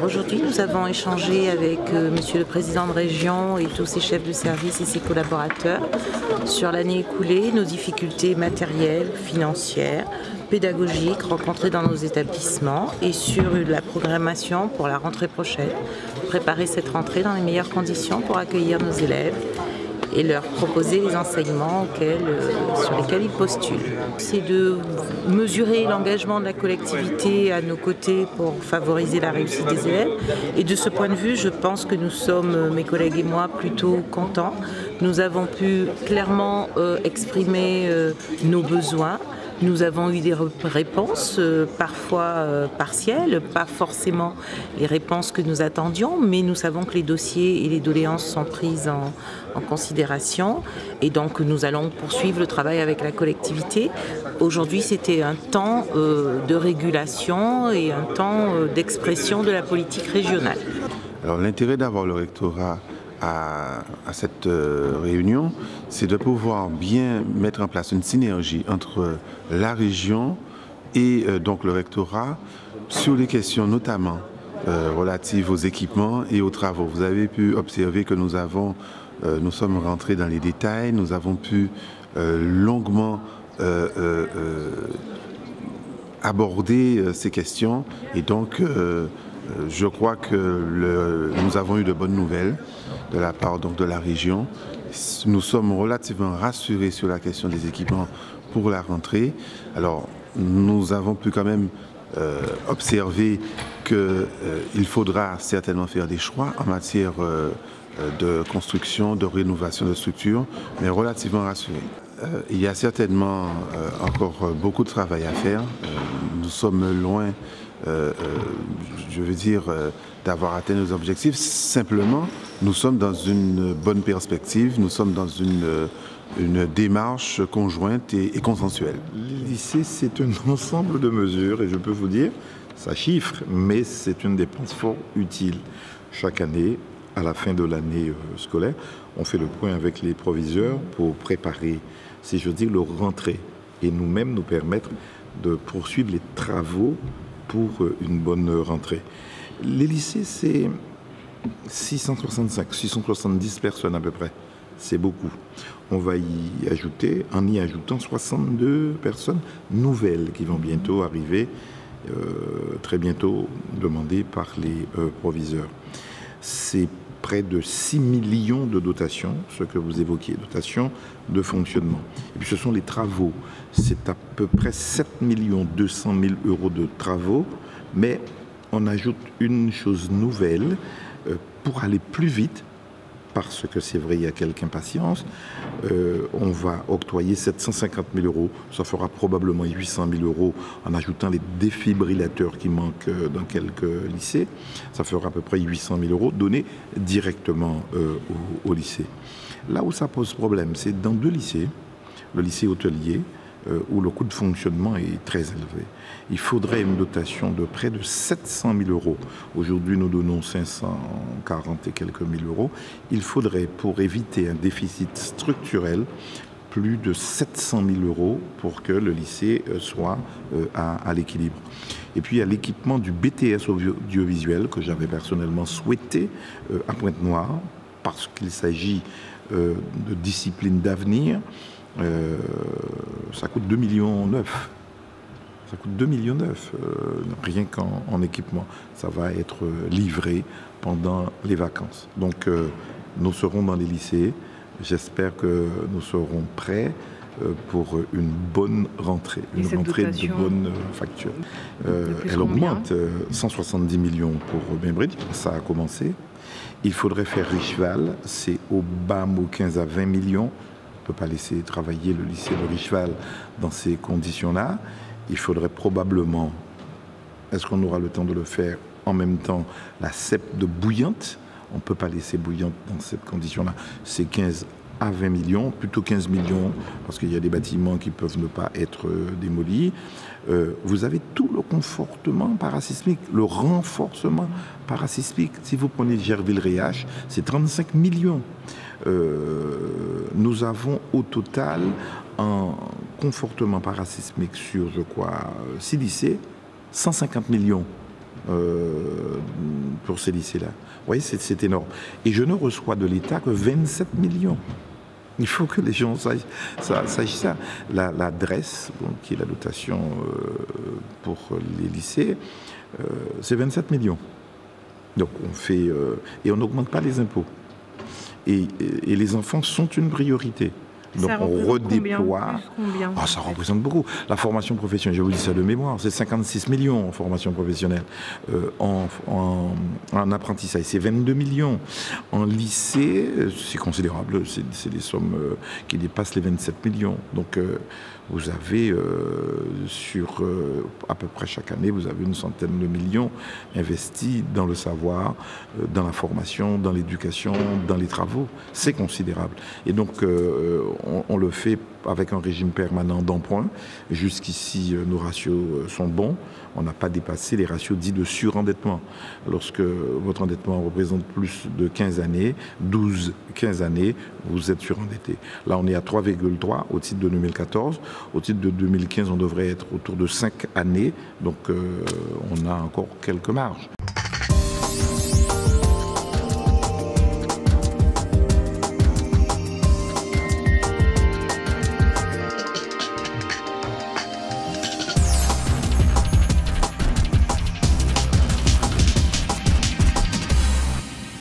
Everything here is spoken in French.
Alors aujourd'hui, nous avons échangé avec Monsieur le Président de région et tous ses chefs de service et ses collaborateurs sur l'année écoulée, nos difficultés matérielles, financières, pédagogiques rencontrées dans nos établissements et sur la programmation pour la rentrée prochaine. Préparer cette rentrée dans les meilleures conditions pour accueillir nos élèves et leur proposer les enseignements sur lesquels ils postulent. C'est de mesurer l'engagement de la collectivité à nos côtés pour favoriser la réussite des élèves. Et de ce point de vue, je pense que nous sommes, mes collègues et moi, plutôt contents. Nous avons pu clairement exprimer nos besoins. Nous avons eu des réponses, parfois partielles, pas forcément les réponses que nous attendions, mais nous savons que les dossiers et les doléances sont prises en considération et donc nous allons poursuivre le travail avec la collectivité. Aujourd'hui, c'était un temps de régulation et un temps d'expression de la politique régionale. Alors l'intérêt d'avoir le rectorat à cette réunion, c'est de pouvoir bien mettre en place une synergie entre la région et donc le rectorat sur les questions notamment relatives aux équipements et aux travaux. Vous avez pu observer que nous sommes rentrés dans les détails, nous avons pu longuement aborder ces questions et donc je crois que nous avons eu de bonnes nouvelles de la part donc, de la région. Nous sommes relativement rassurés sur la question des équipements pour la rentrée. Alors, nous avons pu quand même observer qu'il faudra certainement faire des choix en matière de construction, de rénovation de structures, mais relativement rassurés. Il y a certainement encore beaucoup de travail à faire. Nous sommes loin je veux dire, d'avoir atteint nos objectifs. Simplement, nous sommes dans une bonne perspective, nous sommes dans une démarche conjointe et consensuelle. Le lycée, c'est un ensemble de mesures et je peux vous dire, ça chiffre, mais c'est une dépense fort utile. Chaque année, à la fin de l'année scolaire, on fait le point avec les proviseurs pour préparer, si je dis, leur rentrée et nous-mêmes nous permettre de poursuivre les travaux pour une bonne rentrée. Les lycées, c'est 670 personnes à peu près. C'est beaucoup. On va y ajouter, en y ajoutant 62 personnes nouvelles qui vont bientôt arriver, très bientôt demandées par les proviseurs. C'est près de 6 millions de dotations, ce que vous évoquiez, dotations de fonctionnement. Et puis ce sont les travaux. C'est à peu près 7 200 000 euros de travaux, mais on ajoute une chose nouvelle pour aller plus vite, parce que c'est vrai, il y a quelque impatience. On va octroyer 750 000 euros. Ça fera probablement 800 000 euros en ajoutant les défibrillateurs qui manquent dans quelques lycées. Ça fera à peu près 800 000 euros donnés directement au lycée. Là où ça pose problème, c'est dans deux lycées, le lycée hôtelier, où le coût de fonctionnement est très élevé. Il faudrait une dotation de près de 700 000 euros. Aujourd'hui, nous donnons 540 et quelques mille euros. Il faudrait, pour éviter un déficit structurel, plus de 700 000 euros pour que le lycée soit à l'équilibre. Et puis, il y a l'équipement du BTS audiovisuel que j'avais personnellement souhaité à Pointe-Noire, parce qu'il s'agit de disciplines d'avenir. Ça coûte 2,9 millions. Ça coûte 2,9 millions, rien qu'en équipement. Ça va être livré pendant les vacances. Donc, nous serons dans les lycées. J'espère que nous serons prêts pour une bonne rentrée, une rentrée de bonne facture. Elle augmente 170 millions pour Bainbridge, ça a commencé. Il faudrait faire Richeval, c'est au bas mot 15 à 20 millions. On ne peut pas laisser travailler le lycée de Richeval dans ces conditions-là. Il faudrait probablement, est-ce qu'on aura le temps de le faire en même temps, la CEP de Bouillante. On ne peut pas laisser Bouillante dans cette condition-là. C'est 15 à 20 millions, plutôt 15 millions, parce qu'il y a des bâtiments qui peuvent ne pas être démolis. Vous avez tout le confortement parasismique, le renforcement parasismique. Si vous prenez Gerville-Réache, c'est 35 millions. Nous avons au total un confortement parasismique sur, je crois, 6 lycées, 150 millions. pour ces lycées-là. Vous voyez, c'est énorme. Et je ne reçois de l'État que 27 millions. Il faut que les gens sachent ça. La DRES, qui est la dotation pour les lycées, c'est 27 millions. Donc on fait... et on n'augmente pas les impôts. Et les enfants sont une priorité. Donc on redéploie. Ah, ça représente beaucoup. La formation professionnelle, je vous dis ça de mémoire, c'est 56 millions en formation professionnelle. En apprentissage, c'est 22 millions. En lycée, c'est considérable. C'est des sommes qui dépassent les 27 millions. Donc vous avez à peu près chaque année, vous avez une centaine de millions investis dans le savoir, dans la formation, dans l'éducation, dans les travaux. C'est considérable. Et donc on le fait avec un régime permanent d'emprunt. Jusqu'ici, nos ratios sont bons. On n'a pas dépassé les ratios dits de surendettement. Lorsque votre endettement représente plus de 15 années, 15 années, vous êtes surendetté. Là, on est à 3,3 au titre de 2014. Au titre de 2015, on devrait être autour de 5 années. Donc, on a encore quelques marges.